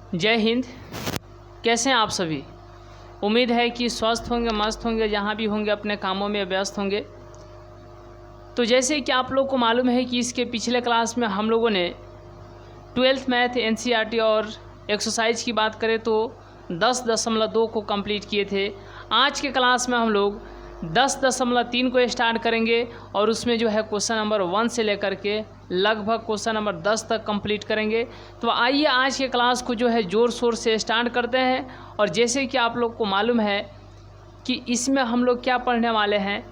जय हिंद। कैसे हैं आप सभी? उम्मीद है कि स्वस्थ होंगे, मस्त होंगे, जहाँ भी होंगे अपने कामों में व्यस्त होंगे। तो जैसे कि आप लोग को मालूम है कि इसके पिछले क्लास में हम लोगों ने 12th मैथ एनसीईआरटी और एक्सरसाइज की बात करें तो 10.2 को कंप्लीट किए थे। आज के क्लास में हम लोग 10.3 को स्टार्ट करेंगे और उसमें जो है क्वेश्चन नंबर 1 से लेकर के लगभग क्वेश्चन नंबर 10 तक कंप्लीट करेंगे। तो आइए आज के क्लास को जो है ज़ोर शोर से स्टार्ट करते हैं। और जैसे कि आप लोग को मालूम है कि इसमें हम लोग क्या पढ़ने वाले हैं,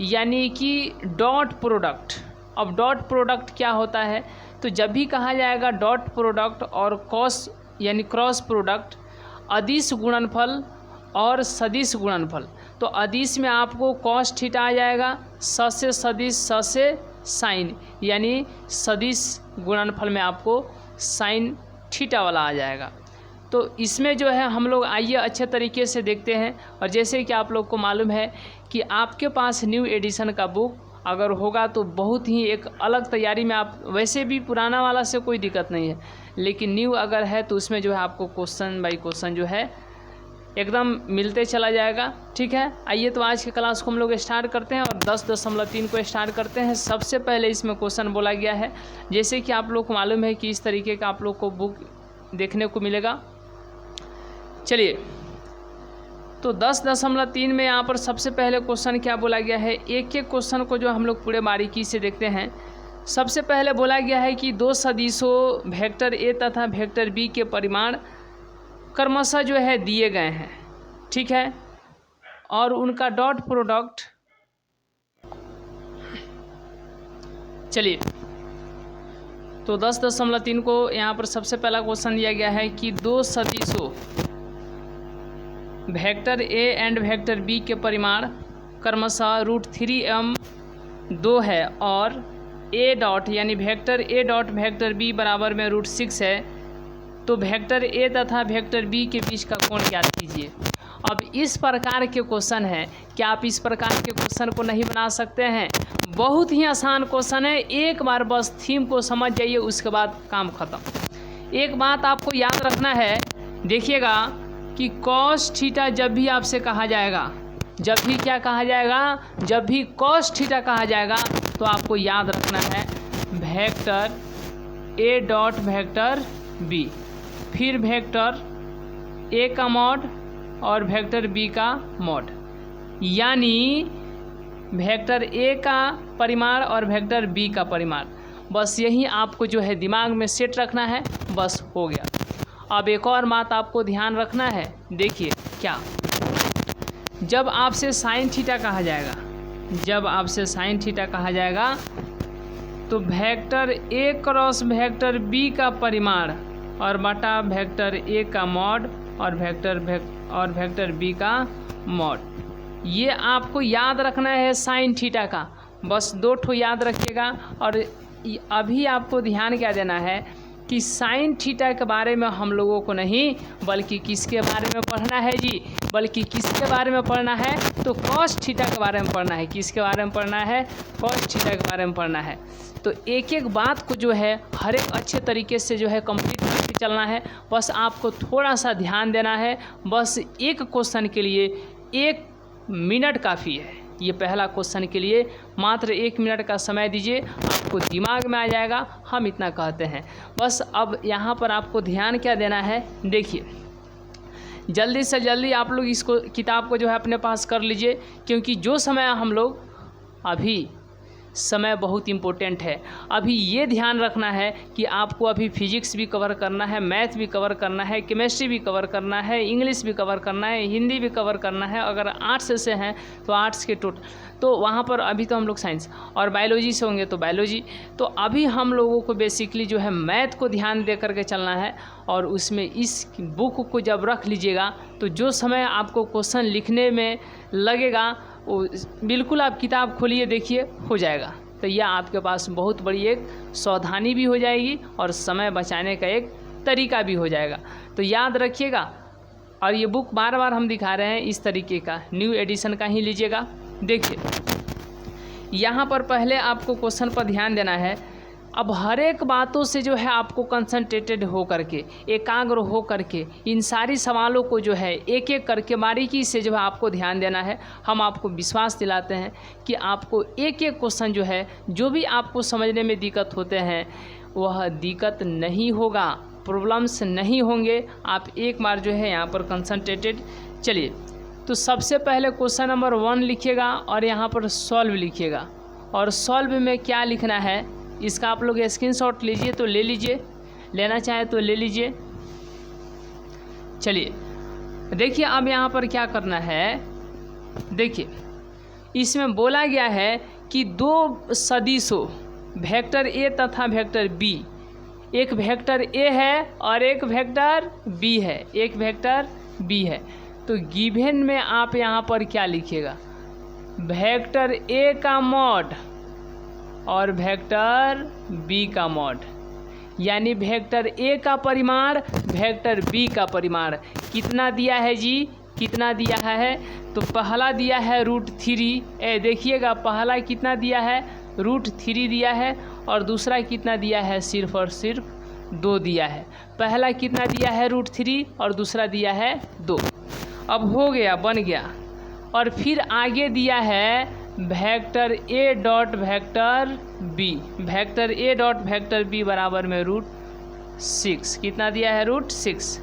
यानी कि डॉट प्रोडक्ट। अब डॉट प्रोडक्ट क्या होता है, तो जब भी कहा जाएगा डॉट प्रोडक्ट और क्रॉस यानी क्रॉस प्रोडक्ट, अदिश गुणनफल और सदिश गुणनफल। तो अदिश में आपको कॉस थीटा आ जाएगा, स से सदिश, स से साइन, यानी सदिश गुणनफल में आपको साइन थीटा वाला आ जाएगा। तो इसमें जो है हम लोग आइए अच्छे तरीके से देखते हैं। और जैसे कि आप लोग को मालूम है कि आपके पास न्यू एडिशन का बुक अगर होगा तो बहुत ही एक अलग तैयारी में आप, वैसे भी पुराना वाला से कोई दिक्कत नहीं है, लेकिन न्यू अगर है तो उसमें जो है आपको क्वेश्चन बाय क्वेश्चन जो है एकदम मिलते चला जाएगा। ठीक है, आइए तो आज के क्लास को हम लोग स्टार्ट करते हैं और 10.3 को स्टार्ट करते हैं। सबसे पहले इसमें क्वेश्चन बोला गया है, जैसे कि आप लोग को मालूम है कि इस तरीके का आप लोग को बुक देखने को मिलेगा। चलिए, तो 10.3 में यहाँ पर सबसे पहले क्वेश्चन क्या बोला गया है, एक एक क्वेश्चन को जो हम लोग पूरे बारीकी से देखते हैं। सबसे पहले बोला गया है कि दो सदिशों वेक्टर ए तथा वेक्टर बी के परिमाण क्रमशः जो है दिए गए हैं। ठीक है, और उनका डॉट प्रोडक्ट, चलिए तो 10.3 को यहाँ पर सबसे पहला क्वेश्चन दिया गया है कि दो सदिशों vector A and vector B के परिमाण क्रमशः √3 एवं 2 है और ए डॉट यानी vector A dot vector B बराबर में √6 है, तो वेक्टर ए तथा वेक्टर बी के बीच का कोण ज्ञात कीजिए। अब इस प्रकार के क्वेश्चन है, क्या आप इस प्रकार के क्वेश्चन को नहीं बना सकते हैं? बहुत ही आसान क्वेश्चन है, एक बार बस थीम को समझ जाइए, उसके बाद काम खत्म। एक बात आपको याद रखना है, देखिएगा कि कॉस थीटा जब भी आपसे कहा जाएगा, जब भी क्या कहा जाएगा, जब भी कॉस थीटा कहा जाएगा तो आपको याद रखना है vector A dot vector B, फिर वेक्टर ए का मॉड और वेक्टर बी का मॉड, यानी वेक्टर ए का परिमाण और वेक्टर बी का परिमाण। बस यही आपको जो है दिमाग में सेट रखना है, बस हो गया। अब एक और बात आपको ध्यान रखना है, देखिए क्या, जब आपसे साइन थीटा कहा जाएगा, जब आपसे साइन थीटा कहा जाएगा तो vector A cross vector B का परिमाण और बटा वेक्टर ए का मॉड और वेक्टर बी का मॉड, ये आपको याद रखना है साइन थीटा का। बस 2 ठो याद रखिएगा। और अभी आपको ध्यान क्या देना है कि साइन थीटा के बारे में हम लोगों को नहीं, बल्कि किसके बारे में पढ़ना है जी, बल्कि किसके बारे में पढ़ना है, तो कॉस थीटा के बारे में पढ़ना है। किसके बारे में पढ़ना है? कॉस थीटा के बारे में पढ़ना है। तो एक एक बात को जो है हर एक अच्छे तरीके से जो है कंप्लीट करके चलना है। बस आपको थोड़ा सा ध्यान देना है, बस एक क्वेश्चन के लिए 1 मिनट काफ़ी है। ये पहला क्वेश्चन के लिए मात्र 1 मिनट का समय दीजिए, आपको दिमाग में आ जाएगा, हम इतना कहते हैं। बस अब यहाँ पर आपको ध्यान क्या देना है, देखिए जल्दी से जल्दी आप लोग इसको किताब को जो है अपने पास कर लीजिए, क्योंकि जो समय हम लोग अभी, समय बहुत इम्पोर्टेंट है। अभी ये ध्यान रखना है कि आपको अभी फिजिक्स भी कवर करना है, मैथ भी कवर करना है, केमिस्ट्री भी कवर करना है, इंग्लिश भी कवर करना है, हिंदी भी कवर करना है। अगर आर्ट्स से हैं तो आर्ट्स के टोटल, तो वहाँ पर अभी तो हम लोग साइंस और बायोलॉजी से होंगे तो बायोलॉजी। तो अभी हम लोगों को बेसिकली जो है मैथ को ध्यान दे करके चलना है। और उसमें इस बुक को जब रख लीजिएगा तो जो समय आपको क्वेश्चन लिखने में लगेगा वो बिल्कुल आप किताब खोलिए, देखिए हो जाएगा। तो यह आपके पास बहुत बड़ी एक सावधानी भी हो जाएगी और समय बचाने का एक तरीका भी हो जाएगा। तो याद रखिएगा। और ये बुक बार बार हम दिखा रहे हैं, इस तरीके का न्यू एडिशन का ही लीजिएगा। देखिए यहाँ पर पहले आपको क्वेश्चन पर ध्यान देना है अब हर एक बातों से जो है आपको कंसंट्रेटेड हो करके, एकाग्र हो करके इन सारी सवालों को जो है एक एक करके बारीकी से जो है आपको ध्यान देना है। हम आपको विश्वास दिलाते हैं कि आपको एक एक क्वेश्चन जो है, जो भी आपको समझने में दिक्कत होते हैं वह दिक्कत नहीं होगा, प्रॉब्लम्स नहीं होंगे। आप एक बार जो है यहाँ पर कंसंट्रेटेड चलिए। तो सबसे पहले क्वेश्चन नंबर 1 लिखिएगा और यहाँ पर सॉल्व लिखिएगा। और सॉल्व में क्या लिखना है इसका आप लोग स्क्रीनशॉट लीजिए तो ले लीजिए, लेना चाहे तो ले लीजिए। चलिए देखिए अब यहाँ पर क्या करना है। देखिए इसमें बोला गया है कि दो सदिशों वेक्टर ए तथा वेक्टर बी, एक वेक्टर ए है और एक वेक्टर बी है, एक वेक्टर बी है। तो गिवन में आप यहाँ पर क्या लिखिएगा, वेक्टर ए का मॉड और वेक्टर बी का मॉड, यानी वेक्टर ए का परिमाण वेक्टर बी का परिमाण कितना दिया है जी, कितना दिया है। तो पहला दिया है √3। देखिएगा पहला कितना दिया है, √3 दिया है और दूसरा कितना दिया है, सिर्फ और सिर्फ 2 दिया है। पहला कितना दिया है √3 और दूसरा दिया है 2। अब हो गया, बन गया। और फिर आगे दिया है vector A dot vector B, vector A dot vector B बराबर में √6, कितना दिया है √6।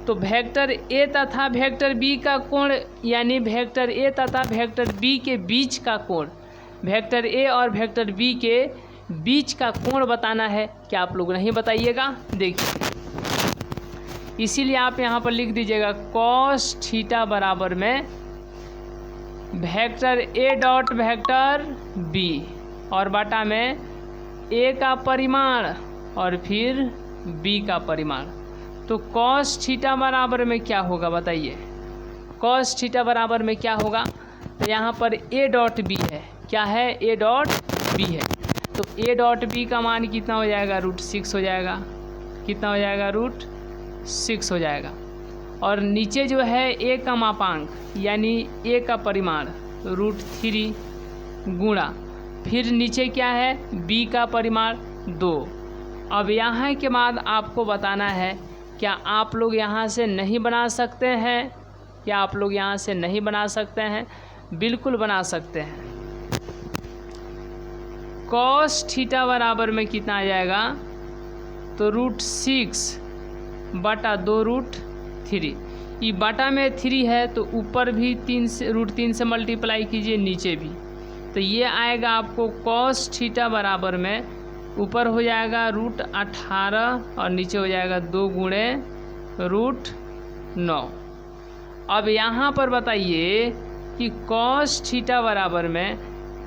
तो वेक्टर ए तथा वेक्टर बी का कोण, यानी वेक्टर ए तथा वेक्टर बी के बीच का कोण, वेक्टर ए और वेक्टर बी के बीच का कोण बताना है। क्या आप लोग नहीं बताइएगा, देखिए इसीलिए आप यहाँ पर लिख दीजिएगा cos थीटा बराबर में vector A dot vector B और बटा में ए का परिमाण और फिर बी का परिमाण। तो cos थीटा बराबर में क्या होगा बताइए, cos थीटा बराबर में क्या होगा। तो यहाँ पर ए डॉट बी है, क्या है, ए डॉट बी है। तो ए डॉट बी का मान कितना हो जाएगा, √6 हो जाएगा, कितना हो जाएगा, √6 हो जाएगा। और नीचे जो है ए का मापांक यानी ए का परिमाण √3 गुणा, फिर नीचे क्या है, बी का परिमाण 2। अब यहाँ के बाद आपको बताना है, क्या आप लोग यहाँ से नहीं बना सकते हैं, क्या आप लोग यहाँ से नहीं बना सकते हैं, बिल्कुल बना सकते हैं। cos थीटा बराबर में कितना आ जाएगा, तो √6 बटा 2√3, ये बटा में 3 है तो ऊपर भी 3 से √3 से मल्टीप्लाई कीजिए, नीचे भी। तो ये आएगा आपको cos थीटा बराबर में ऊपर हो जाएगा √18 और नीचे हो जाएगा 2 गुणे √9। अब यहाँ पर बताइए कि cos थीटा बराबर में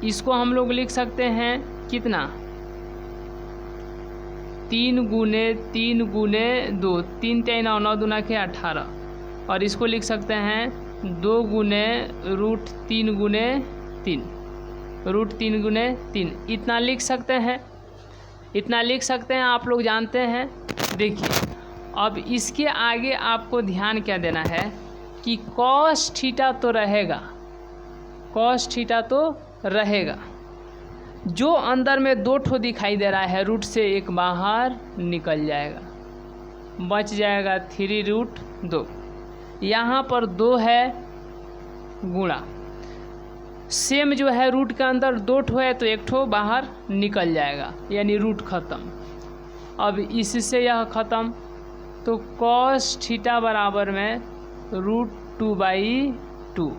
इसको हम लोग लिख सकते हैं कितना, 3 गुने 3 गुने 2, 3 3 9 2 के 18, और इसको लिख सकते हैं 2 गुने √3 गुने 3, √3 गुने 3, इतना लिख सकते हैं, इतना लिख सकते हैं, आप लोग जानते हैं। देखिए अब इसके आगे आपको ध्यान क्या देना है कि cos थीटा तो रहेगा, cos थीटा तो रहेगा, जो अंदर में 2 ठो दिखाई दे रहा है रूट से एक बाहर निकल जाएगा, बच जाएगा 3√2। यहाँ पर 2 है गुणा, सेम जो है रूट के अंदर 2 ठो है तो 1 ठो बाहर निकल जाएगा, यानी रूट ख़त्म। अब इससे यह ख़त्म, तो cos थीटा बराबर में √2/2,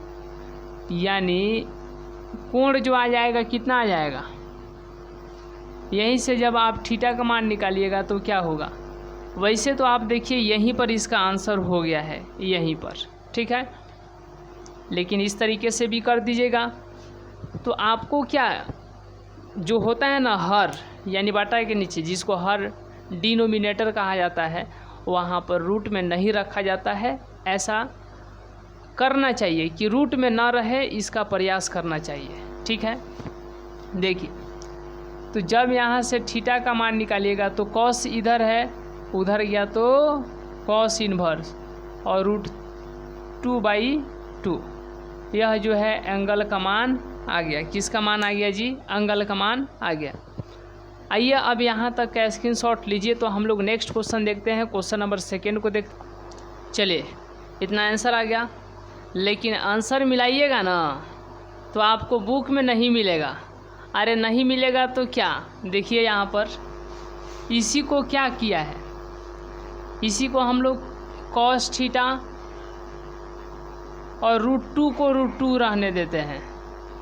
यानी कोण जो आ जाएगा कितना आ जाएगा, यहीं से जब आप थीटा का मान निकालिएगा तो क्या होगा। वैसे तो आप देखिए यहीं पर इसका आंसर हो गया है, यहीं पर, ठीक है, लेकिन इस तरीके से भी कर दीजिएगा। तो आपको क्या जो होता है ना हर, यानी बटा के नीचे जिसको हर डिनोमिनेटर कहा जाता है, वहाँ पर रूट में नहीं रखा जाता है। ऐसा करना चाहिए कि रूट में ना रहे, इसका प्रयास करना चाहिए, ठीक है। देखिए तो जब यहाँ से थीटा का मान निकालिएगा तो cos इधर है, उधर गया तो cos इन्वर्स और √2/2, यह जो है एंगल का मान आ गया। किसका मान आ गया जी, एंगल का मान आ गया। आइए अब यहाँ तक का स्क्रीनशॉट लीजिए। तो हम लोग नेक्स्ट क्वेश्चन देखते हैं, क्वेश्चन नंबर 2 को देख। चलिए, इतना आंसर आ गया, लेकिन आंसर मिलाइएगा ना तो आपको बुक में नहीं मिलेगा। अरे नहीं मिलेगा तो क्या, देखिए यहाँ पर इसी को क्या किया है, इसी को हम लोग cos थीटा और √2 को √2 रहने देते हैं,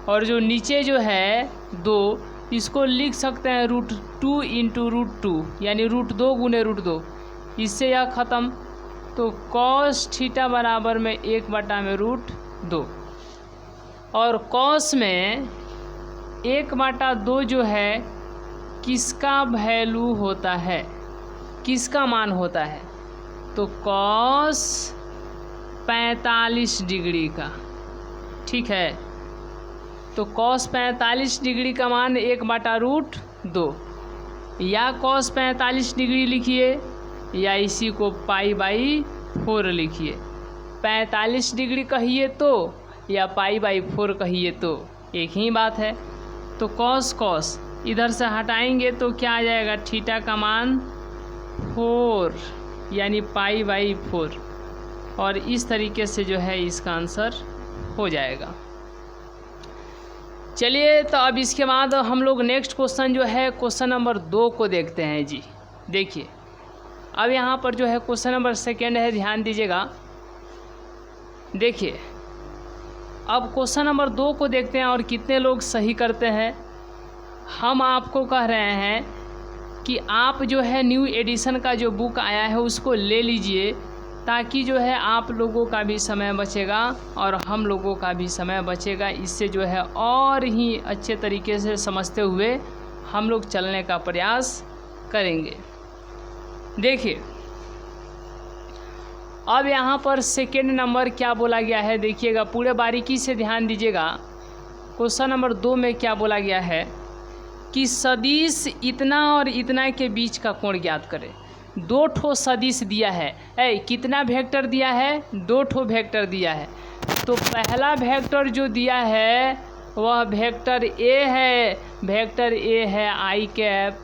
और जो नीचे जो है 2 इसको लिख सकते हैं √2 इंटू √2 यानी √2 गुने √2। इससे यह ख़त्म, तो cos थीटा बराबर में 1/√2, और cos में 1/2 जो है किसका वैल्यू होता है, किसका मान होता है, तो cos 45 डिग्री का। ठीक है, तो cos 45 डिग्री का मान 1/√2, या cos 45 डिग्री लिखिए या इसी को π/4 लिखिए। 45 डिग्री कहिए तो या π/4 कहिए तो एक ही बात है। तो cos इधर से हटाएंगे तो क्या आ जाएगा, थीटा का मान 4 यानी π/4, और इस तरीके से जो है इसका आंसर हो जाएगा। चलिए, तो अब इसके बाद हम लोग नेक्स्ट क्वेश्चन जो है क्वेश्चन नंबर 2 को देखते हैं जी। देखिए, अब यहाँ पर जो है क्वेश्चन नंबर 2 है, ध्यान दीजिएगा। देखिए, अब क्वेश्चन नंबर 2 को देखते हैं और कितने लोग सही करते हैं। हम आपको कह रहे हैं कि आप जो है न्यू एडिशन का जो बुक आया है उसको ले लीजिए, ताकि जो है आप लोगों का भी समय बचेगा और हम लोगों का भी समय बचेगा। इससे जो है और ही अच्छे तरीके से समझते हुए हम लोग चलने का प्रयास करेंगे। देखिए, अब यहाँ पर 2 नंबर क्या बोला गया है, देखिएगा, पूरे बारीकी से ध्यान दीजिएगा। क्वेश्चन नंबर 2 में क्या बोला गया है कि सदिश इतना और इतना के बीच का कोण ज्ञात करें। 2 ठो सदिश दिया है, कितना वेक्टर दिया है, 2 ठो वेक्टर दिया है। तो पहला वेक्टर जो दिया है वह वेक्टर ए है, वेक्टर ए है i cap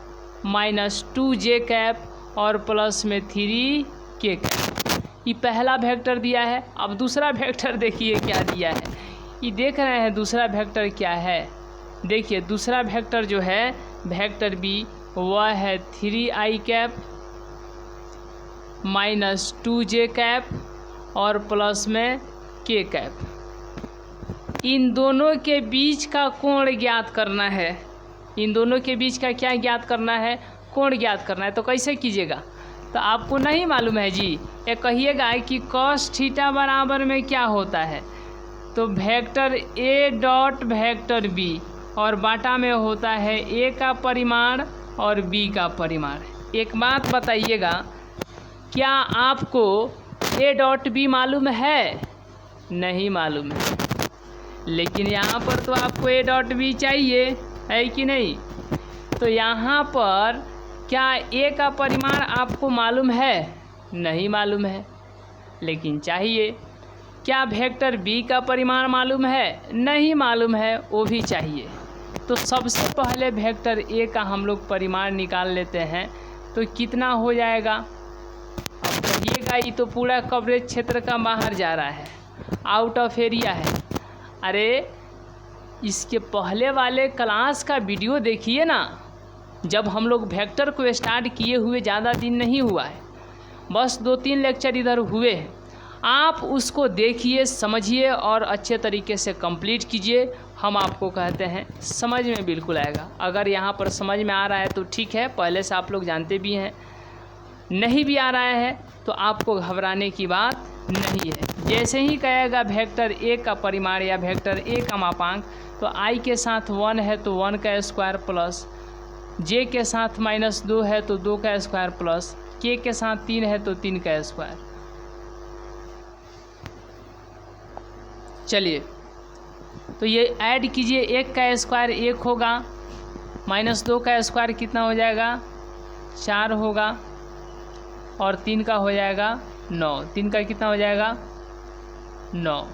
minus 2j cap और प्लस में 3k कैप, ये पहला वेक्टर दिया है। अब दूसरा वेक्टर देखिए क्या दिया है, ये देख रहे हैं दूसरा वेक्टर क्या है। देखिए, दूसरा वेक्टर जो है वेक्टर बी वह है 3i cap minus 2j cap और प्लस में k कैप। इन दोनों के बीच का कोण ज्ञात करना है, इन दोनों के बीच का क्या ज्ञात करना है, कोण ज्ञात करना है। तो कैसे कीजिएगा, तो आपको नहीं मालूम है जी, ये कहिएगा कि cos थीटा बराबर में क्या होता है, तो vector A dot vector B, और बाटा में होता है ए का परिमाण और बी का परिमाण। एक बात बताइएगा, क्या आपको ए डॉट बी मालूम है? नहीं मालूम है, लेकिन यहाँ पर तो आपको ए डॉट बी चाहिए, है कि नहीं? तो यहाँ पर क्या ए का परिमाण आपको मालूम है? नहीं मालूम है, लेकिन चाहिए। क्या वेक्टर बी का परिमाण मालूम है? नहीं मालूम है, वो भी चाहिए। तो सबसे पहले वेक्टर ए का हम लोग परिमाण निकाल लेते हैं, तो कितना हो जाएगा? अब कहिएगा ये तो पूरा कवरेज क्षेत्र का बाहर जा रहा है, आउट ऑफ एरिया है। अरे इसके पहले वाले क्लास का वीडियो देखिए ना, जब हम लोग वेक्टर को स्टार्ट किए हुए ज़्यादा दिन नहीं हुआ है, बस 2-3 लेक्चर इधर हुए हैं। आप उसको देखिए, समझिए और अच्छे तरीके से कंप्लीट कीजिए। हम आपको कहते हैं समझ में बिल्कुल आएगा। अगर यहाँ पर समझ में आ रहा है तो ठीक है, पहले से आप लोग जानते भी हैं। नहीं भी आ रहा है तो आपको घबराने की बात नहीं है। जैसे ही कहेगा वेक्टर ए का परिमाण या वेक्टर ए का मापांक, तो i के साथ 1 है तो 1 का स्क्वायर प्लस j के साथ -2 है तो 2 का स्क्वायर प्लस k के साथ 3 है तो 3 का स्क्वायर। चलिए, तो ये ऐड कीजिए, 1 का स्क्वायर 1 होगा, -2 का स्क्वायर कितना हो जाएगा? 4 होगा, और 3 का हो जाएगा 9। 3 का कितना हो जाएगा? 9।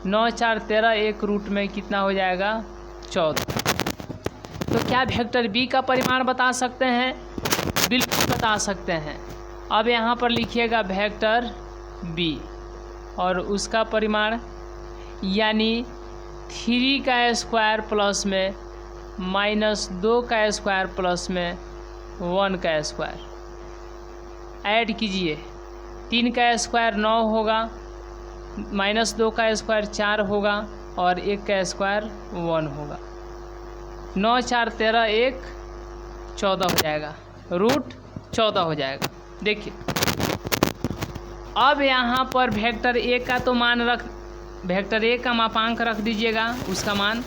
9 4 13, 1 रूट में कितना हो जाएगा? 14। तो तो क्या वेक्टर बी का परिमाण बता सकते हैं? बिल्कुल बता सकते हैं। अब यहाँ पर लिखिएगा वेक्टर बी और उसका परिमाण यानी 3 का स्क्वायर प्लस में -2 का स्क्वायर प्लस में 1 का स्क्वायर ऐड कीजिए। 3 का स्क्वायर 9 होगा, -2 का स्क्वायर 4 होगा और 1 का स्क्वायर 1 होगा। 9 4 13 1 14 हो जाएगा, रूट 14 हो जाएगा। देखिए अब यहाँ पर वेक्टर ए का तो मान वेक्टर ए का मापांक रख दीजिएगा, उसका मान,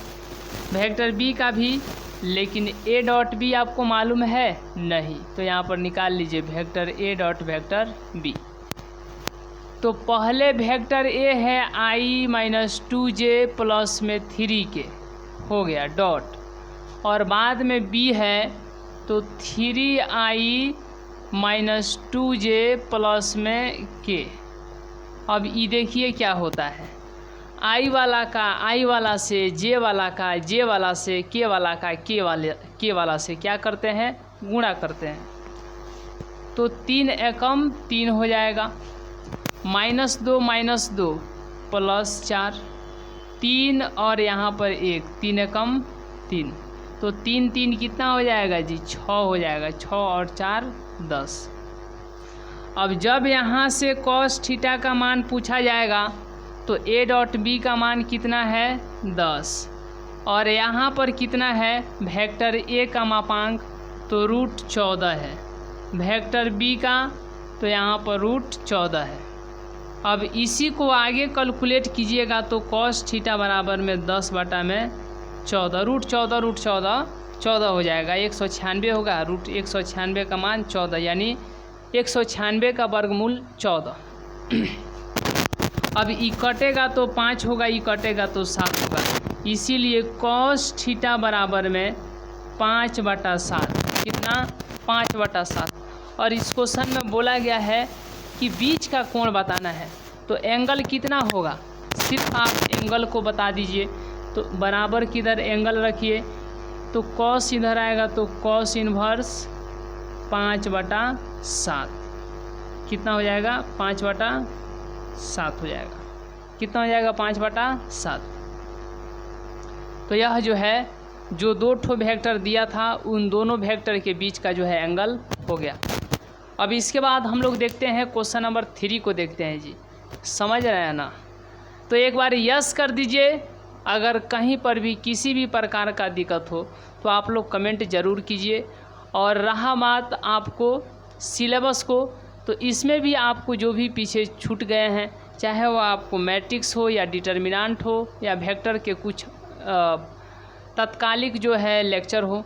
वेक्टर बी का भी, लेकिन ए डॉट बी आपको मालूम है नहीं, तो यहाँ पर निकाल लीजिए vector A dot vector B. तो पहले वेक्टर ए है i-2j प्लस में 3 के, हो गया डॉट, और बाद में बी है तो 3i-2j प्लस में के। अब ये देखिए क्या होता है, आई वाला का आई वाला से, जे वाला का जे वाला से, के वाला का के वाला से क्या करते हैं, गुणा करते हैं। तो 3 एकम 3 हो जाएगा, -2 प्लस 4, 3 और यहाँ पर 1, 3 एकम 3, तो 3 3 कितना हो जाएगा जी, 6 हो जाएगा। 6 और 4 10। अब जब यहाँ से cos थीटा का मान पूछा जाएगा तो a डॉट बी का मान कितना है, 10, और यहाँ पर कितना है वेक्टर a का मापांक, तो √14 है, वेक्टर b का तो यहाँ पर √14 है। अब इसी को आगे कैलकुलेट कीजिएगा तो cos थीटा बराबर में 10/14, √14 14 हो जाएगा, 196 होगा, √196 का मान 14, यानी 196 का वर्गमूल 14। अब ई कटेगा तो 5 होगा, ई कटेगा तो 7 होगा, इसीलिए cos थीटा बराबर में 5/7, कितना, 5/7। और इस क्वेश्चन में बोला गया है कि बीच का कोण बताना है, तो एंगल कितना होगा, सिर्फ आप एंगल को बता दीजिए। तो बराबर किधर एंगल रखिए, तो cos इधर आएगा तो cos इनवर्स 5/7, कितना हो जाएगा, 5/7 हो जाएगा, कितना हो जाएगा, 5/7। तो यह जो है जो 2 ठो वेक्टर दिया था उन दोनों वेक्टर के बीच का जो है एंगल हो गया। अब इसके बाद हम लोग देखते हैं क्वेश्चन नंबर 3 को देखते हैं जी, समझ रहे हैं ना। तो एक बार यस कर दीजिए, अगर कहीं पर भी किसी भी प्रकार का दिक्कत हो तो आप लोग कमेंट ज़रूर कीजिए। और रहा बात आपको सिलेबस को, तो इसमें भी आपको जो भी पीछे छूट गए हैं, चाहे वो आपको मैट्रिक्स हो या डिटर्मिनेंट हो या वेक्टर के कुछ तत्कालिक जो है लेक्चर हो,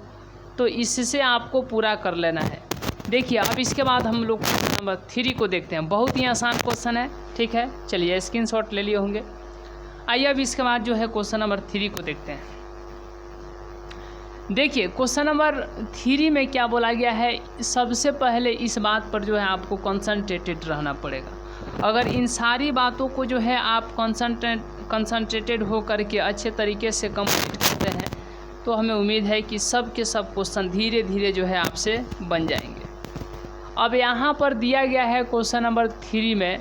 तो इससे आपको पूरा कर लेना है। देखिए अब इसके बाद हम लोग क्वेश्चन नंबर 3 को देखते हैं, बहुत ही आसान क्वेश्चन है, ठीक है, चलिए स्क्रीनशॉट ले लिए होंगे। आइए अब इसके बाद जो है क्वेश्चन नंबर 3 को देखते हैं। देखिए क्वेश्चन नंबर 3 में क्या बोला गया है, सबसे पहले इस बात पर जो है आपको कंसंट्रेटेड रहना पड़ेगा। अगर इन सारी बातों को जो है आप कंसंट्रेटेड हो करके अच्छे तरीके से कंप्लीट करते हैं तो हमें उम्मीद है कि सब के सब क्वेश्चन धीरे धीरे जो है आपसे बन जाएंगे। अब यहाँ पर दिया गया है क्वेश्चन नंबर 3 में,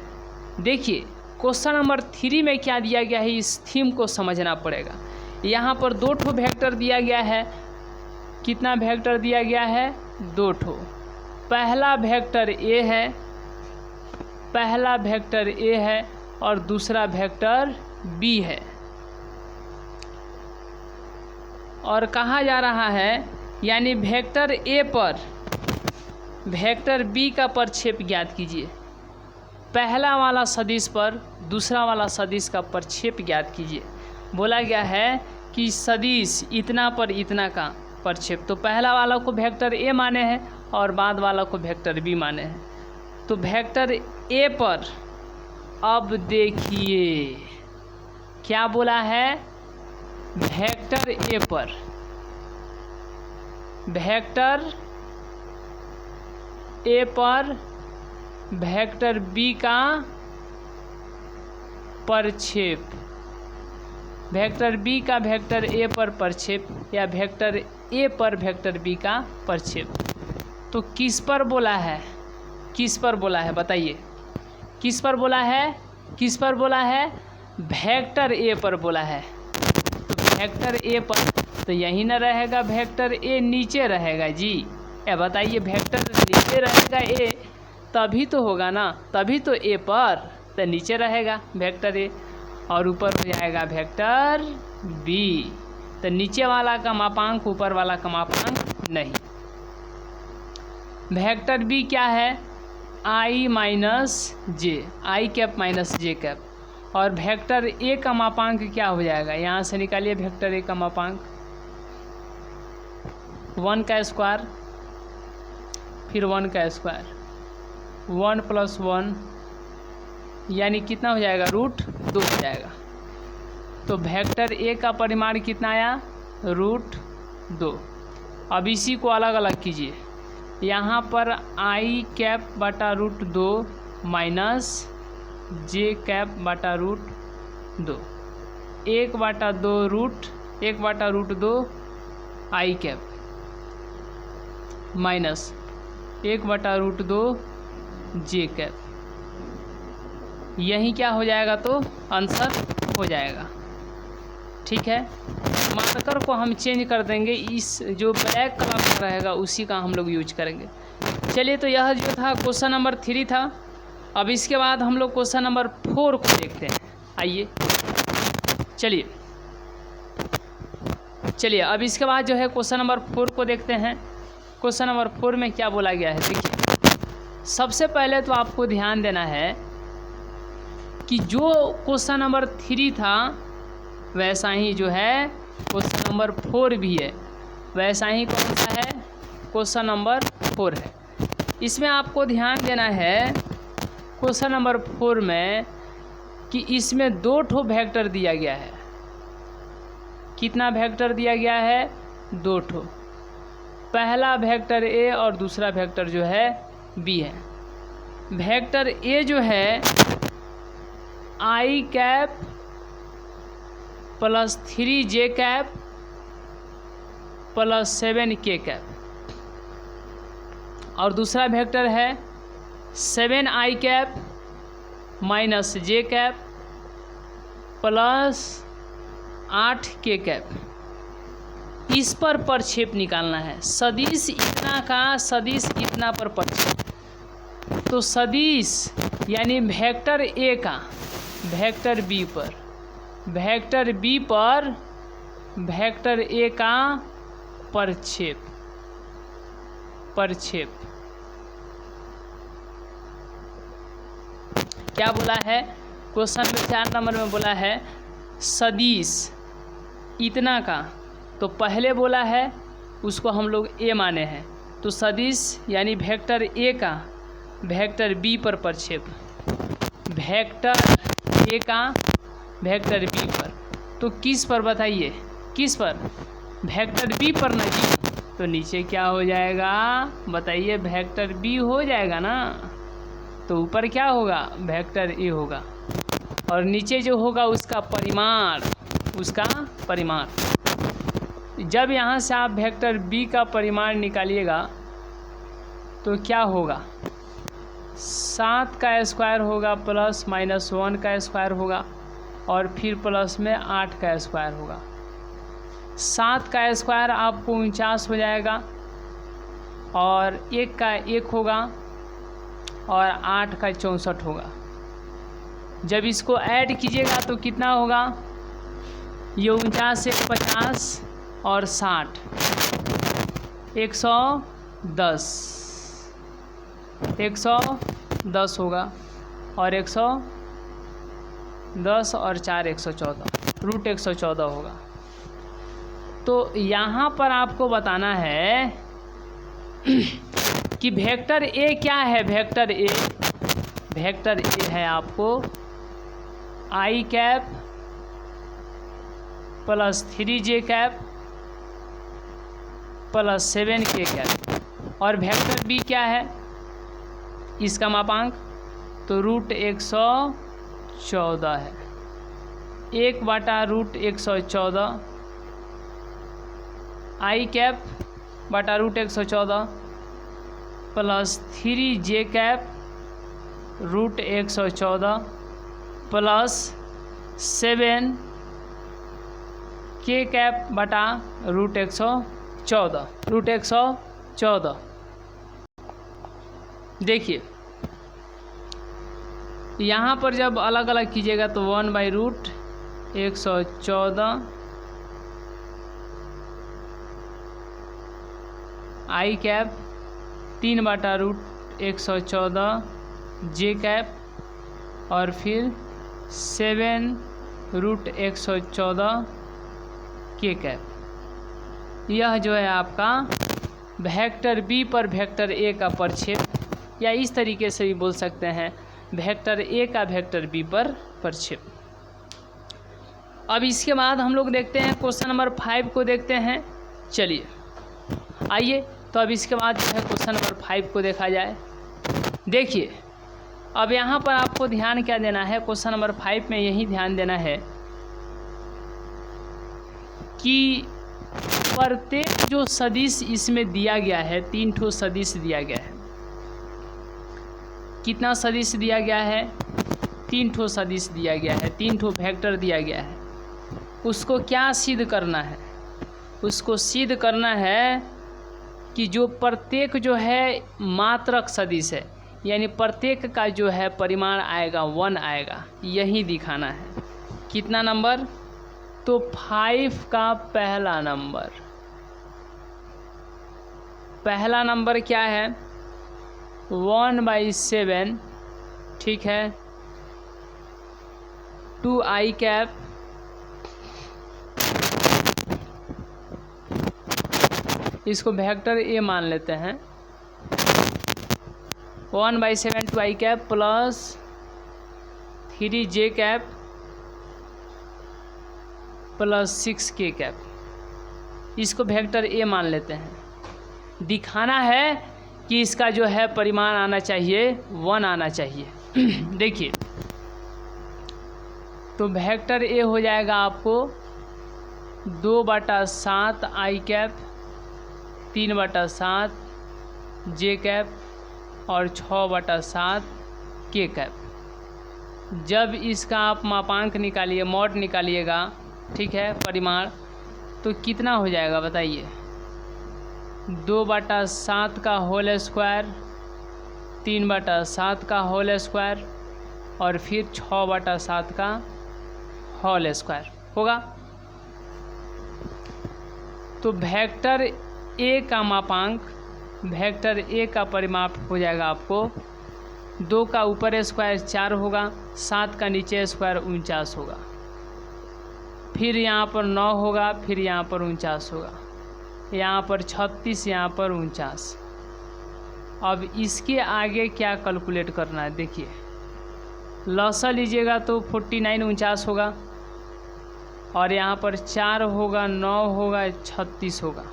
देखिए क्वेश्चन नंबर 3 में क्या दिया गया है, इस थीम को समझना पड़ेगा। यहाँ पर 2 ठो वेक्टर दिया गया है, कितना वेक्टर दिया गया है, 2 ठो। पहला वेक्टर ए है, पहला वेक्टर ए है और दूसरा वेक्टर बी है। और कहा जा रहा है यानी वेक्टर ए पर वेक्टर बी का प्रक्षेप ज्ञात कीजिए। पहला वाला सदिश पर दूसरा वाला सदिश का प्रक्षेप ज्ञात कीजिए। बोला गया है कि सदिश इतना पर इतना का प्रक्षेप, तो पहला वाला को वेक्टर ए माने हैं और बाद वाला को वेक्टर बी माने हैं। तो वेक्टर ए पर अब देखिए क्या बोला है, वेक्टर ए पर वेक्टर ए पर वेक्टर बी का प्रक्षेप, वेक्टर बी का वेक्टर ए पर प्रक्षेप या वेक्टर ए पर वेक्टर बी का प्रक्षेप। तो किस पर बोला है, किस पर बोला है बताइए, किस पर बोला है, किस पर बोला है, वेक्टर ए पर बोला है। तो वेक्टर ए पर तो यही ना रहेगा, वेक्टर ए नीचे रहेगा जी। या बताइए वेक्टर नीचे रहेगा ए तभी तो होगा ना, तभी तो ए पर, तो नीचे रहेगा वेक्टर ए और ऊपर हो जाएगा वेक्टर बी। तो नीचे वाला का मापांक ऊपर वाला का मापांक नहीं। वेक्टर बी क्या है, आई माइनस जे, आई कैप माइनस जे कैप। और वेक्टर ए का मापांक क्या हो जाएगा, यहाँ से निकालिए वेक्टर ए का मापांक 1 का स्क्वायर, फिर 1 का स्क्वायर, 1 + 1 यानी कितना हो जाएगा, √2 हो जाएगा। तो वेक्टर ए का परिमाण कितना आया, √2। अब इसी को अलग अलग कीजिए, यहाँ पर आई कैप बटा √2 माइनस जे कैप बटा √2, 1/2 आई कैप माइनस 1/2 जे कैप। यही क्या हो जाएगा, तो आंसर हो जाएगा। ठीक है, मार्कर को हम चेंज कर देंगे, इस जो ब्लैक कलर का रहेगा उसी का हम लोग यूज करेंगे। चलिए, तो यह जो था क्वेश्चन नंबर 3 था। अब इसके बाद हम लोग क्वेश्चन नंबर 4 को देखते हैं। आइए चलिए अब इसके बाद जो है क्वेश्चन नंबर 4 को देखते हैं। क्वेश्चन नंबर 4 में क्या बोला गया है, देखिए। सबसे पहले तो आपको ध्यान देना है कि जो क्वेश्चन नंबर 3 था वैसा ही जो है क्वेश्चन नंबर 4 भी है, वैसा ही कौन सा है, क्वेश्चन नंबर 4 है। इसमें आपको ध्यान देना है क्वेश्चन नंबर 4 में कि इसमें 2 ठो वेक्टर दिया गया है। कितना वेक्टर दिया गया है, 2 ठो। पहला वेक्टर ए और दूसरा वेक्टर जो है बी है। वेक्टर ए जो है आई कैप प्लस 3 जे कैप प्लस 7 के कैप, और दूसरा वेक्टर है 7 आई कैप माइनस जे कैप प्लस 8 के कैप। इस पर प्रक्षेप निकालना है। सदिश इतना का सदिश इतना पर प्रक्षेप। तो सदिश यानी वेक्टर ए का वेक्टर बी पर, वेक्टर बी पर वेक्टर ए का प्रक्षेप, प्रक्षेप क्या बोला है, क्वेश्चन में 4 नंबर में बोला है सदिश इतना का, तो पहले बोला है उसको हम लोग ए माने हैं। तो सदिश यानी वेक्टर ए का वेक्टर बी पर प्रक्षेप, वेक्टर ए का वेक्टर बी पर। तो किस पर बताइए, किस पर, वेक्टर बी पर ना जी। तो नीचे क्या हो जाएगा बताइए, वेक्टर बी हो जाएगा ना। तो ऊपर क्या होगा, वेक्टर ए होगा, और नीचे जो होगा उसका परिमाण, उसका परिमाण। जब यहाँ से आप वेक्टर बी का परिमाण निकालिएगा तो क्या होगा, 7 का स्क्वायर होगा प्लस माइनस 1 का स्क्वायर होगा, और फिर प्लस में 8 का स्क्वायर होगा। 7 का स्क्वायर आपको 49 हो जाएगा, और 1 का 1 होगा, और 8 का 64 होगा। जब इसको ऐड कीजिएगा तो कितना होगा, ये 49 से 50 और 60 110, 110 होगा, और 110 और 4 114, √114 होगा। तो यहाँ पर आपको बताना है कि वेक्टर ए क्या है, वेक्टर ए, वेक्टर ए है आपको आई कैप प्लस 3 जे कैप प्लस 7 के कैप, और वेक्टर बी क्या है, इसका मापांक तो √114 है। 1/√114 आई कैप बटा root 114 plus 3j cap root 114 plus 7k cap बटा रूट 114। देखिए यहाँ पर जब अलग अलग कीजिएगा तो 1/√114 आई कैप 3/√114 जे कैप और फिर 7√114 के कैप। यह जो है आपका वेक्टर बी पर वेक्टर ए का प्रक्षेप, या इस तरीके से भी बोल सकते हैं वेक्टर ए का वेक्टर बी पर प्रक्षेप। अब इसके बाद हम लोग देखते हैं क्वेश्चन नंबर 5 को देखते हैं। चलिए आइए, तो अब इसके बाद जो है क्वेश्चन नंबर 5 को देखा जाए। देखिए अब यहाँ पर आपको ध्यान क्या देना है, क्वेश्चन नंबर 5 में यही ध्यान देना है कि प्रत्येक जो सदिश इसमें दिया गया है, 3 ठो सदिश दिया गया है। कितना सदिश दिया गया है? 3 ठो सदिश दिया गया है, 3 ठो वेक्टर दिया गया है। उसको क्या सिद्ध करना है? उसको सिद्ध करना है कि जो प्रत्येक जो है मात्रक सदिश है, यानी प्रत्येक का जो है परिमाण आएगा 1 आएगा, यही दिखाना है। कितना नंबर? तो 5 का पहला नंबर क्या है? 1/7, ठीक है, 2i कैप इसको वेक्टर ए मान लेते हैं। 1/7 2i cap plus 3j cap plus 6k cap, इसको वेक्टर ए मान लेते हैं। दिखाना है कि इसका जो है परिमाण आना चाहिए 1 आना चाहिए। देखिए तो वेक्टर ए हो जाएगा आपको 2/7 आई कैप 3/7 जे कैप और 6/7 के कैप। जब इसका आप मापांक निकालिए, मॉड निकालिएगा, ठीक है, परिमाण, तो कितना हो जाएगा बताइए? 2/7 का होल स्क्वायर, 3/7 का होल स्क्वायर और फिर 6/7 का होल स्क्वायर होगा। तो वेक्टर ए का मापांक, वेक्टर ए का परिमाप हो जाएगा आपको 2 का ऊपर स्क्वायर 4 होगा, 7 का नीचे स्क्वायर 49 होगा, फिर यहाँ पर 9 होगा, फिर यहाँ पर 49 होगा, यहाँ पर 36, यहाँ पर 49। अब इसके आगे क्या कैलकुलेट करना है? देखिए लसा लीजिएगा तो 49 49 होगा और यहाँ पर 4 होगा, 9 होगा, 36 होगा।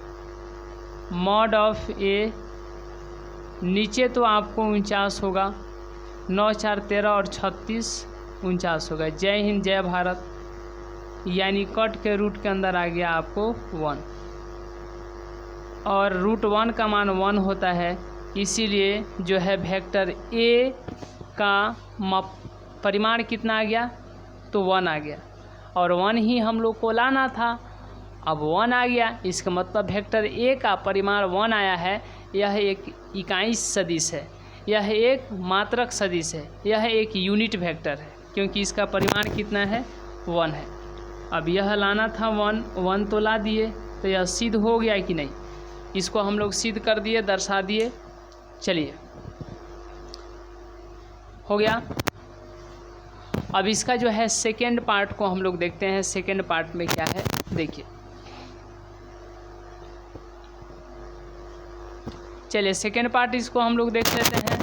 मॉड ऑफ ए नीचे तो आपको 49 होगा, 9 4 13 और 36 49 होगा। जय हिंद जय भारत। यानी कट के रूट के अंदर आ गया आपको 1 और √1 का मान 1 होता है, इसीलिए जो है वेक्टर ए का परिमाण कितना आ गया? तो 1 आ गया और 1 ही हम लोग को लाना था। अब 1 आ गया, इसका मतलब वेक्टर ए का परिमाण 1 आया है। यह एक इकाई सदिश है, यह एक मात्रक सदिश है, यह एक यूनिट वेक्टर है, क्योंकि इसका परिमाण कितना है? 1 है। अब यह लाना था 1 तो ला दिए, तो यह सिद्ध हो गया कि नहीं? इसको हम लोग सिद्ध कर दिए, दर्शा दिए। चलिए हो गया। अब इसका जो है सेकेंड पार्ट को हम लोग देखते हैं। सेकेंड पार्ट में क्या है देखिए। चलिए सेकेंड पार्ट इसको हम लोग देख लेते हैं।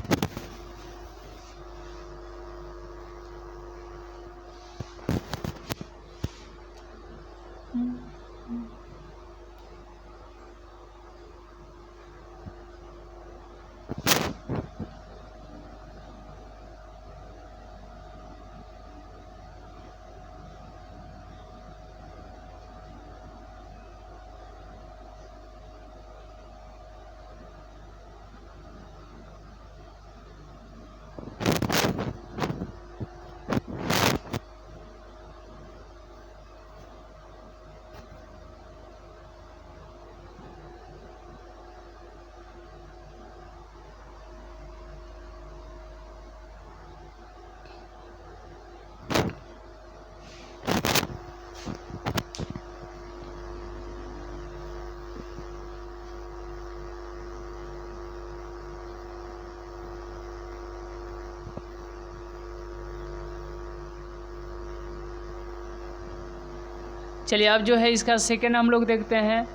चलिए अब जो है इसका सेकेंड हम लोग देखते हैं।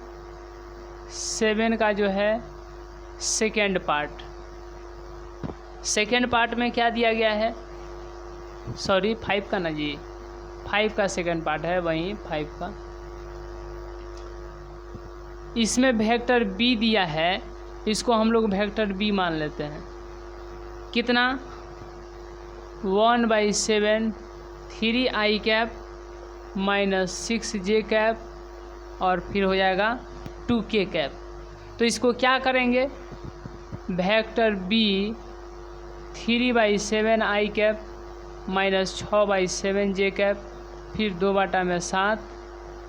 7 का जो है सेकेंड पार्ट। सेकेंड पार्ट में क्या दिया गया है, सॉरी 5 का ना जी, 5 का सेकेंड पार्ट है, वहीं 5 का। इसमें वेक्टर बी दिया है, इसको हम लोग वेक्टर बी मान लेते हैं। कितना 1/7 3i cap minus 6j cap और फिर हो जाएगा 2k कैप। तो इसको क्या करेंगे, vector B 3/7 i cap minus 6/7j cap फिर 2/7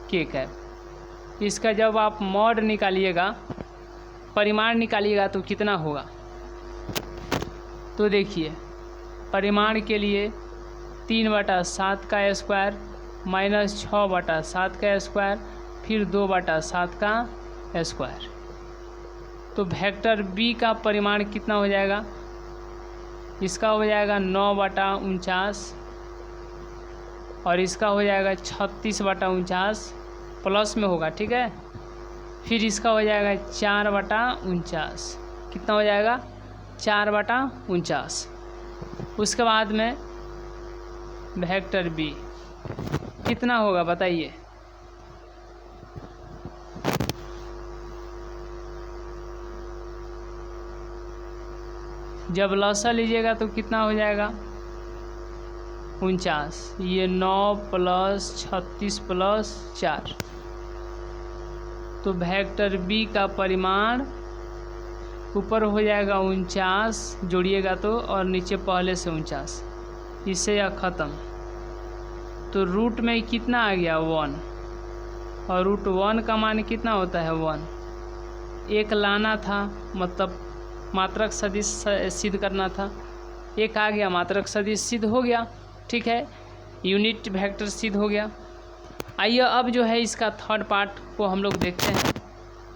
k कैप। इसका जब आप मॉड निकालिएगा, परिमाण निकालिएगा तो कितना होगा। तो देखिए परिमाण के लिए 3/7 का स्क्वायर माइनस 6/7 का स्क्वायर फिर 2/7 का स्क्वायर। तो वेक्टर बी का परिमाण कितना हो जाएगा, इसका हो जाएगा 9/49 और इसका हो जाएगा 36/49 प्लस में होगा, ठीक है। फिर इसका हो जाएगा 4/49, कितना हो जाएगा 4/49। उसके बाद में वेक्टर बी कितना होगा बताइए, जब लसा लीजिएगा तो कितना हो जाएगा 49, ये 9 + 36 + 4। तो वेक्टर बी का परिमाण ऊपर हो जाएगा 49 जोड़िएगा तो, और नीचे पहले से 49, इससे यह ख़त्म। तो रूट में कितना आ गया 1, और रूट 1 का मान कितना होता है 1। एक लाना था, मतलब मात्रक सदिश सिद्ध करना था, एक आ गया मात्रक सदिश सिद्ध हो गया, ठीक है, यूनिट वेक्टर सिद्ध हो गया। आइए अब जो है इसका थर्ड पार्ट को हम लोग देखते हैं।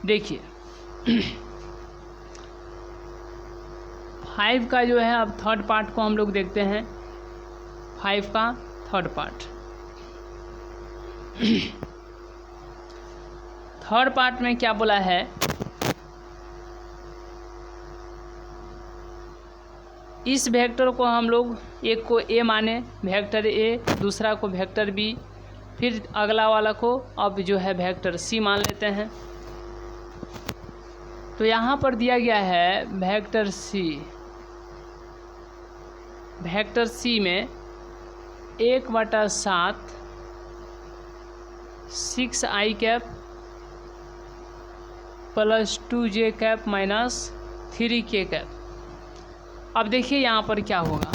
देखिए 5 का जो है अब थर्ड पार्ट को हम लोग देखते हैं। 5 का थर्ड पार्ट थर्ड पार्ट में क्या बोला है, इस वेक्टर को हम लोग एक को ए माने, वेक्टर ए, दूसरा को वेक्टर बी, फिर अगला वाला को अब जो है वेक्टर सी मान लेते हैं। तो यहाँ पर दिया गया है वेक्टर सी। वेक्टर सी में 1/7 6i cap plus 2j cap minus 3k cap. अब देखिए यहाँ पर क्या होगा,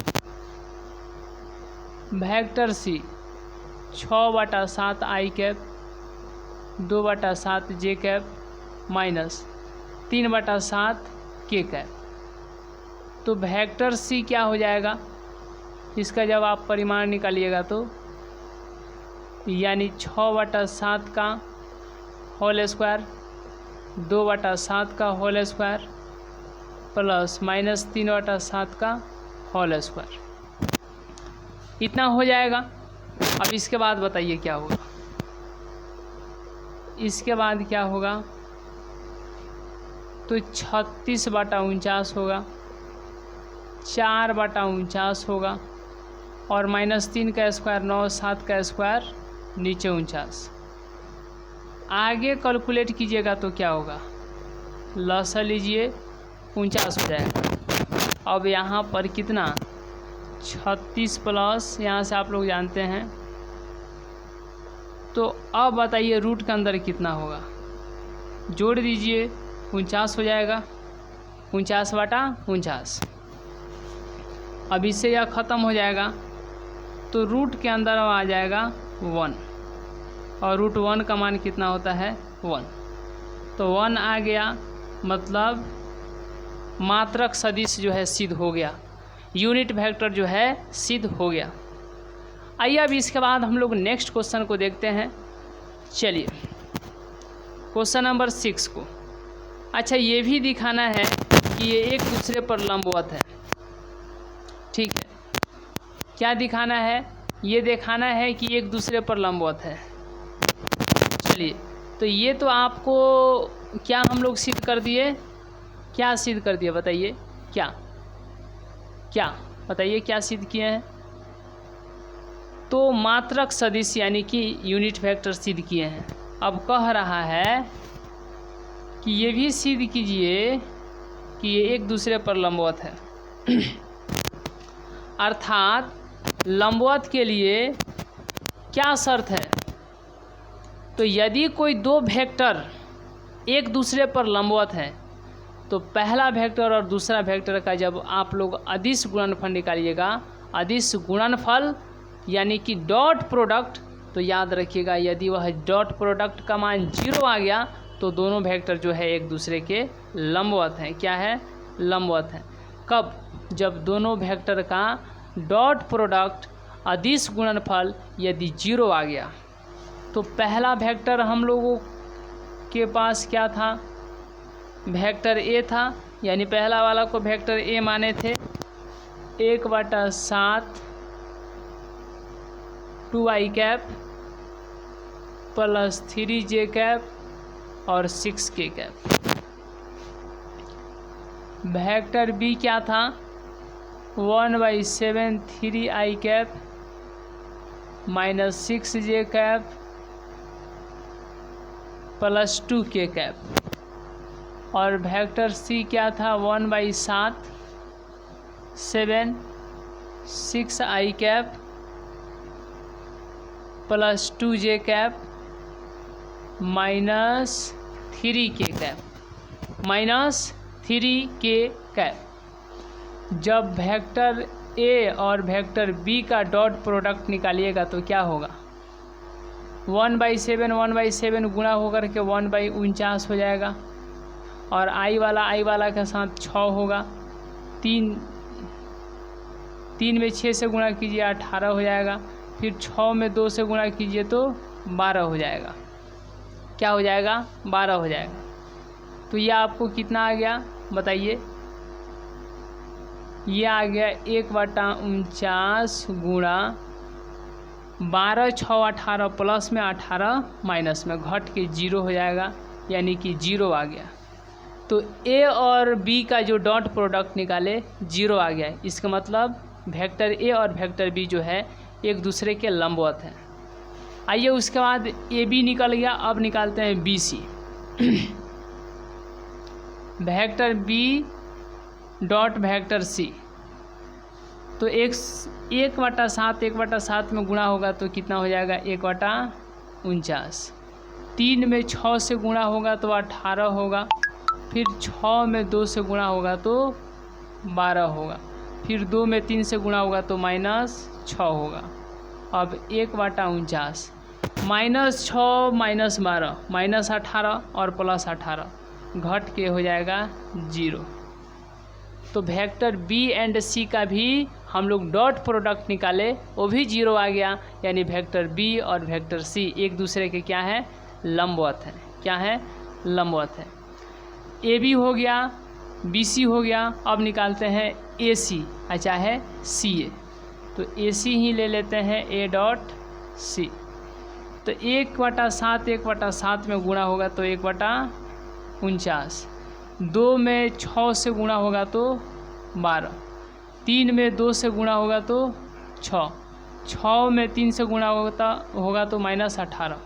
vector C 6/7 i cap 2/7 cap minus 3/7 k cap. तो वेक्टर सी क्या हो जाएगा, इसका जब आप परिमाण निकालिएगा तो यानी 6/7 का होल स्क्वायर 2/7 का होल स्क्वायर प्लस माइनस 3/7 का होल स्क्वायर, इतना हो जाएगा। अब इसके बाद बताइए क्या होगा, इसके बाद क्या होगा, तो 36/49 होगा, 4/49 होगा और -3 का स्क्वायर 9, 7 का स्क्वायर नीचे 49। आगे कैलकुलेट कीजिएगा तो क्या होगा, लसा लीजिए 49 हो जाएगा। अब यहाँ पर कितना 36 प्लस, यहाँ से आप लोग जानते हैं, तो अब बताइए रूट के अंदर कितना होगा, जोड़ दीजिए 49 हो जाएगा, 49/49। अब इससे यह ख़त्म हो जाएगा तो रूट के अंदर आ जाएगा 1, और रूट 1 का मान कितना होता है 1। तो 1 आ गया, मतलब मात्रक सदिश जो है सिद्ध हो गया, यूनिट वेक्टर जो है सिद्ध हो गया। आइए अब इसके बाद हम लोग नेक्स्ट क्वेश्चन को देखते हैं। चलिए क्वेश्चन नंबर 6 को, अच्छा ये भी दिखाना है कि ये एक दूसरे पर लंबवत है, ठीक है। क्या दिखाना है, ये दिखाना है कि एक दूसरे पर लंबवत है। चलिए, तो ये तो आपको क्या हम लोग सिद्ध कर दिए, क्या सिद्ध कर दिए बताइए, क्या क्या बताइए क्या सिद्ध किए हैं? तो मात्रक सदिश यानी कि यूनिट वेक्टर सिद्ध किए हैं। अब कह रहा है कि ये भी सिद्ध कीजिए कि ये एक दूसरे पर लंबवत है। अर्थात लंबवत के लिए क्या शर्त है? तो यदि कोई दो वेक्टर एक दूसरे पर लंबवत है तो पहला वेक्टर और दूसरा वेक्टर का जब आप लोग अदिश गुणनफल निकालिएगा, अदिश गुणनफल यानी कि डॉट प्रोडक्ट, तो याद रखिएगा यदि वह डॉट प्रोडक्ट का मान 0 आ गया तो दोनों वेक्टर जो है एक दूसरे के लंबवत हैं। क्या है? लंबवत हैं। कब? जब दोनों वेक्टर का डॉट प्रोडक्ट अदिश गुणनफल यदि 0 आ गया। तो पहला वेक्टर हम लोगों के पास क्या था? वेक्टर ए था, यानी पहला वाला को वेक्टर ए माने थे। 1/7 2i cap plus 3j cap और 6k कैप। वेक्टर बी क्या था? 1/7 3i cap minus 6j cap plus 2k cap. और वेक्टर सी क्या था? 1/7 7 6i cap plus 2j cap minus 3k cap minus 3k cap. जब vector A और vector B का dot product निकालिएगा तो क्या होगा? 1/7 गुणा होकर के 1/49 हो जाएगा और आई वाला के साथ 6 होगा। 3 में 6 से गुणा कीजिए 18 हो जाएगा। फिर 6 में 2 से गुणा कीजिए तो 12 हो जाएगा। क्या हो जाएगा? 12 हो जाएगा। तो ये आपको कितना आ गया बताइए? ये आ गया 1/49 गुणा 12 6 18 प्लस में 18 माइनस में घट के 0 हो जाएगा, यानी कि 0 आ गया। तो ए और बी का जो डॉट प्रोडक्ट निकाले 0 आ गया। इसका मतलब वेक्टर ए और वेक्टर बी जो है एक दूसरे के लंबवत हैं। आइए उसके बाद ए बी निकल गया। अब निकालते हैं B C. Vector B dot vector C, तो 1/7 में गुणा होगा तो कितना हो जाएगा? 1/49। 3 में 6 से गुणा होगा तो 18 होगा। फिर 6 में 2 से गुणा होगा तो 12 होगा। फिर 2 में 3 से गुणा होगा तो -6 होगा। अब 1/49 -6 -12 -18 और +18 घट के हो जाएगा 0। तो वेक्टर बी एंड सी का भी हम लोग डॉट प्रोडक्ट निकाले, वो भी 0 आ गया, यानी वेक्टर बी और वेक्टर सी एक दूसरे के क्या है? लंबवत है। क्या है? लंबवत है। ए बी हो गया, बी सी हो गया। अब निकालते हैं ए सी, अच्छा है सी ए। तो ए सी ही ले लेते हैं, ए डॉट सी। तो 1/7 में गुणा होगा तो 1/49। 2 में 6 से गुणा होगा तो 12। 3 में 2 से गुणा होगा तो 6। 6 में 3 से गुणा होगा तो -18।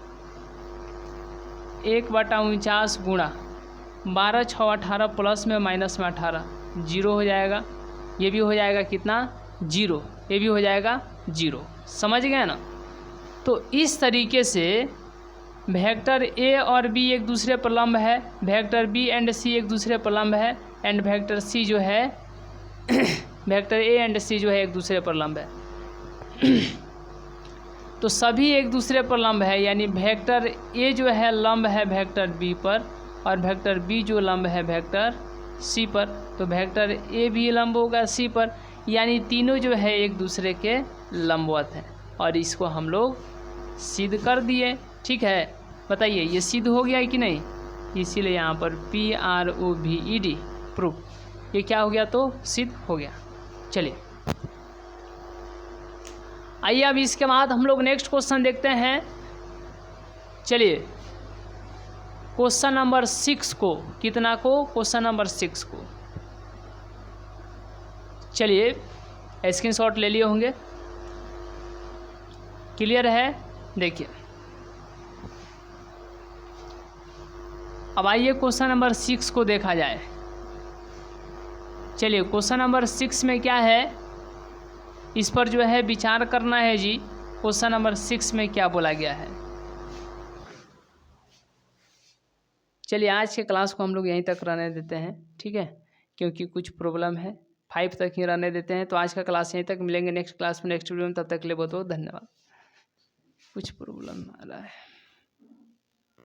1/49 गुणा 12 6 18 प्लस में माइनस में 18 0 हो जाएगा। ये भी हो जाएगा कितना? 0। ये भी हो जाएगा 0। समझ गए ना? तो इस तरीके से वेक्टर ए और बी एक दूसरे पर लंब है, वेक्टर बी एंड सी एक दूसरे पर लंब है, एंड वेक्टर सी जो है वेक्टर ए एंड सी जो है एक दूसरे पर लंब है। तो सभी एक दूसरे पर लंब है, यानी वेक्टर ए जो है लंब है वेक्टर बी पर और वेक्टर बी जो लंब है वेक्टर सी पर। तो वेक्टर ए भी लंब होगा सी पर, यानी तीनों जो है एक दूसरे के लंबवत हैं। और इसको हम लोग सिद्ध कर दिए। ठीक है, बताइए ये सिद्ध हो गया है कि नहीं? इसीलिए यहाँ पर PROVED प्रूफ, ये क्या हो गया? तो सिद्ध हो गया। चलिए आइए अब इसके बाद हम लोग नेक्स्ट क्वेश्चन देखते हैं। चलिए क्वेश्चन नंबर 6 को, कितना को? क्वेश्चन नंबर 6 को। चलिए स्क्रीनशॉट ले लिए होंगे, क्लियर है? देखिए अब आइए क्वेश्चन नंबर 6 को देखा जाए। चलिए क्वेश्चन नंबर 6 में क्या है, इस पर जो है विचार करना है जी। क्वेश्चन नंबर 6 में क्या बोला गया है। चलिए आज के क्लास को हम लोग यहीं तक रहने देते हैं, ठीक है, क्योंकि कुछ प्रॉब्लम है, 5 तक ही रहने देते हैं। तो आज का क्लास यहीं तक, मिलेंगे नेक्स्ट क्लास में नेक्स्ट वीडियो में, तब तक के लिए बहुत बहुत धन्यवाद। कुछ प्रॉब्लम आ रहा है।